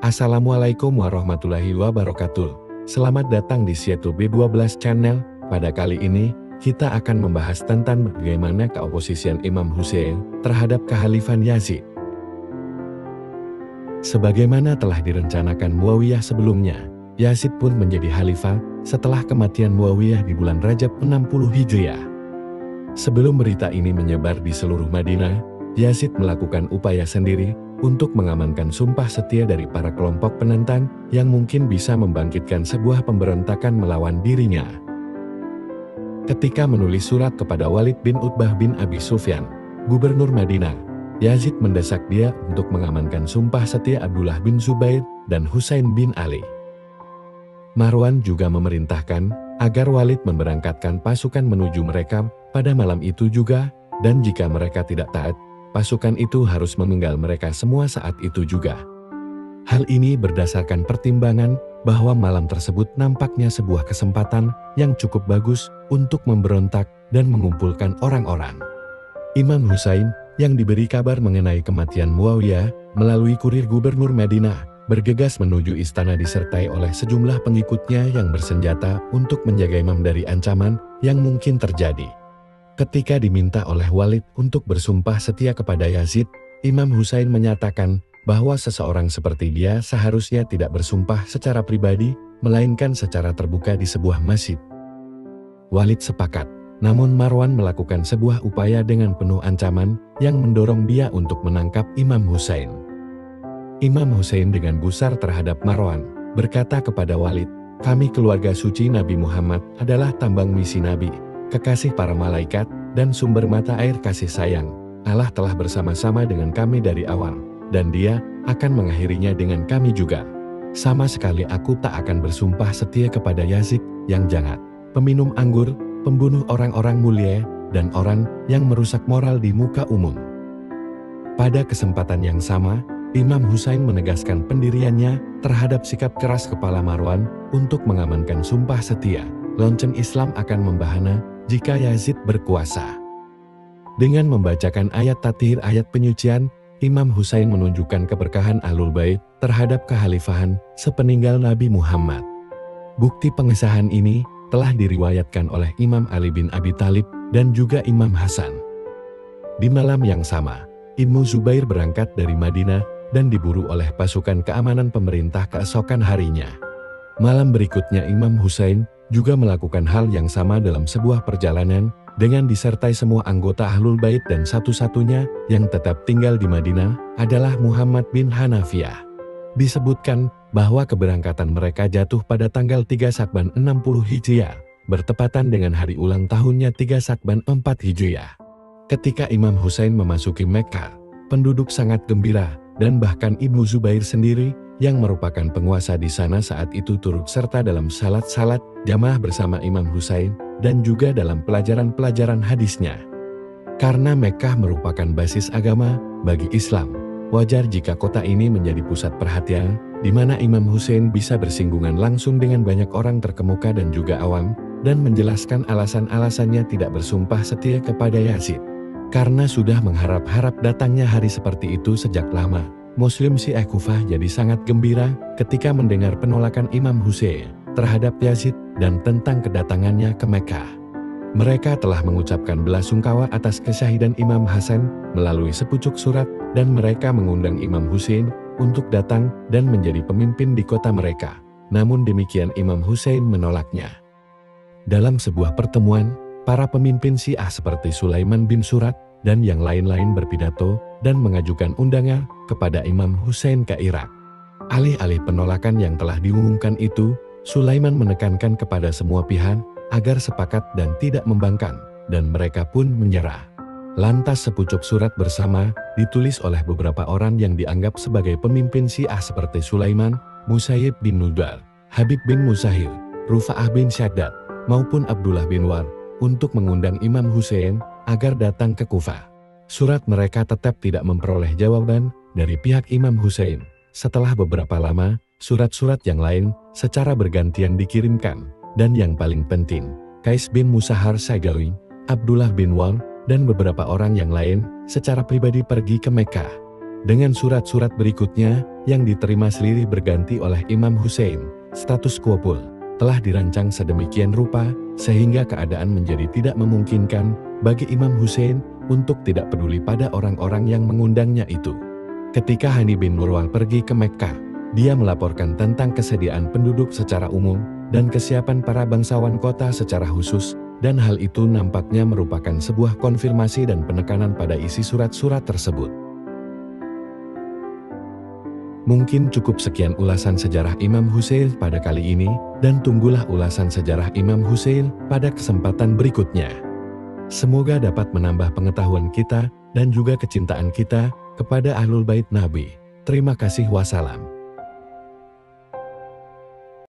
Assalamualaikum warahmatullahi wabarakatuh. Selamat datang di Sietu B12 Channel. Pada kali ini, kita akan membahas tentang bagaimana keoposisian Imam Hussein terhadap Khalifan Yazid. Sebagaimana telah direncanakan Muawiyah sebelumnya, Yazid pun menjadi khalifah setelah kematian Muawiyah di bulan Rajab 60 Hijriah. Sebelum berita ini menyebar di seluruh Madinah, Yazid melakukan upaya sendiri untuk mengamankan sumpah setia dari para kelompok penentang yang mungkin bisa membangkitkan sebuah pemberontakan melawan dirinya. Ketika menulis surat kepada Walid bin Utbah bin Abi Sufyan, gubernur Madinah, Yazid mendesak dia untuk mengamankan sumpah setia Abdullah bin Zubair dan Husain bin Ali. Marwan juga memerintahkan agar Walid memberangkatkan pasukan menuju mereka pada malam itu juga, dan jika mereka tidak taat, pasukan itu harus memenggal mereka semua saat itu juga. Hal ini berdasarkan pertimbangan bahwa malam tersebut nampaknya sebuah kesempatan yang cukup bagus untuk memberontak dan mengumpulkan orang-orang. Imam Husain yang diberi kabar mengenai kematian Muawiyah melalui kurir gubernur Madinah bergegas menuju istana disertai oleh sejumlah pengikutnya yang bersenjata untuk menjaga imam dari ancaman yang mungkin terjadi. Ketika diminta oleh Walid untuk bersumpah setia kepada Yazid, Imam Husain menyatakan bahwa seseorang seperti dia seharusnya tidak bersumpah secara pribadi, melainkan secara terbuka di sebuah masjid. Walid sepakat, namun Marwan melakukan sebuah upaya dengan penuh ancaman yang mendorong dia untuk menangkap Imam Husain. Imam Husain dengan gusar terhadap Marwan berkata kepada Walid, "Kami keluarga suci Nabi Muhammad adalah tambang misi Nabi, kekasih para malaikat, dan sumber mata air kasih sayang. Allah telah bersama-sama dengan kami dari awal, dan Dia akan mengakhirinya dengan kami juga. Sama sekali aku tak akan bersumpah setia kepada Yazid yang jahat, peminum anggur, pembunuh orang-orang mulia, dan orang yang merusak moral di muka umum." Pada kesempatan yang sama, Imam Husain menegaskan pendiriannya terhadap sikap keras kepala Marwan untuk mengamankan sumpah setia. Lonceng Islam akan membahana jika Yazid berkuasa. Dengan membacakan ayat tathir, ayat penyucian, Imam Husain menunjukkan keberkahan Ahlul Bait terhadap kekhalifahan sepeninggal Nabi Muhammad. Bukti pengesahan ini telah diriwayatkan oleh Imam Ali bin Abi Thalib dan juga Imam Hasan. Di malam yang sama, Ibnu Zubair berangkat dari Madinah dan diburu oleh pasukan keamanan pemerintah keesokan harinya. Malam berikutnya Imam Husain juga melakukan hal yang sama dalam sebuah perjalanan dengan disertai semua anggota Ahlul Bait, dan satu-satunya yang tetap tinggal di Madinah adalah Muhammad bin Hanafiyah. Disebutkan bahwa keberangkatan mereka jatuh pada tanggal 3 Syakban 60 Hijriah, bertepatan dengan hari ulang tahunnya 3 Syakban 4 Hijriah. Ketika Imam Husain memasuki Mekkah, penduduk sangat gembira, dan bahkan Ibnu Zubair sendiri yang merupakan penguasa di sana saat itu turut serta dalam salat jamaah bersama Imam Husain dan juga dalam pelajaran-pelajaran hadisnya. Karena Mekkah merupakan basis agama bagi Islam, wajar jika kota ini menjadi pusat perhatian di mana Imam Husain bisa bersinggungan langsung dengan banyak orang terkemuka dan juga awam, dan menjelaskan alasan-alasannya tidak bersumpah setia kepada Yazid. Karena sudah mengharap-harap datangnya hari seperti itu sejak lama, Muslim Syiah Kufah jadi sangat gembira ketika mendengar penolakan Imam Husain terhadap Yazid dan tentang kedatangannya ke Mekkah. Mereka telah mengucapkan belasungkawa atas kesyahidan Imam Hasan melalui sepucuk surat, dan mereka mengundang Imam Husain untuk datang dan menjadi pemimpin di kota mereka. Namun demikian Imam Husain menolaknya. Dalam sebuah pertemuan, para pemimpin Syiah seperti Sulaiman bin Surat dan yang lain-lain berpidato dan mengajukan undangan kepada Imam Husain ke Irak. Alih-alih penolakan yang telah diumumkan itu, Sulaiman menekankan kepada semua pihak agar sepakat dan tidak membangkang, dan mereka pun menyerah. Lantas sepucuk surat bersama ditulis oleh beberapa orang yang dianggap sebagai pemimpin Syiah seperti Sulaiman, Musayyib bin Nudal, Habib bin Musahil, Rufa'ah bin Syaddad, maupun Abdullah bin War, untuk mengundang Imam Husain agar datang ke Kufah. Surat mereka tetap tidak memperoleh jawaban dari pihak Imam Husain. Setelah beberapa lama, surat-surat yang lain secara bergantian dikirimkan, dan yang paling penting, Qais bin Musahar Sagawi, Abdullah bin War, dan beberapa orang yang lain secara pribadi pergi ke Mekkah. Dengan surat-surat berikutnya yang diterima silih berganti oleh Imam Hussein, status quo pun telah dirancang sedemikian rupa sehingga keadaan menjadi tidak memungkinkan bagi Imam Hussein untuk tidak peduli pada orang-orang yang mengundangnya itu. Ketika Hani bin Nurwal pergi ke Mekkah, dia melaporkan tentang kesediaan penduduk secara umum dan kesiapan para bangsawan kota secara khusus, dan hal itu nampaknya merupakan sebuah konfirmasi dan penekanan pada isi surat-surat tersebut. Mungkin cukup sekian ulasan sejarah Imam Hussein pada kali ini, dan tunggulah ulasan sejarah Imam Hussein pada kesempatan berikutnya. Semoga dapat menambah pengetahuan kita dan juga kecintaan kita kepada Ahlul Bait Nabi. Terima kasih, wassalam.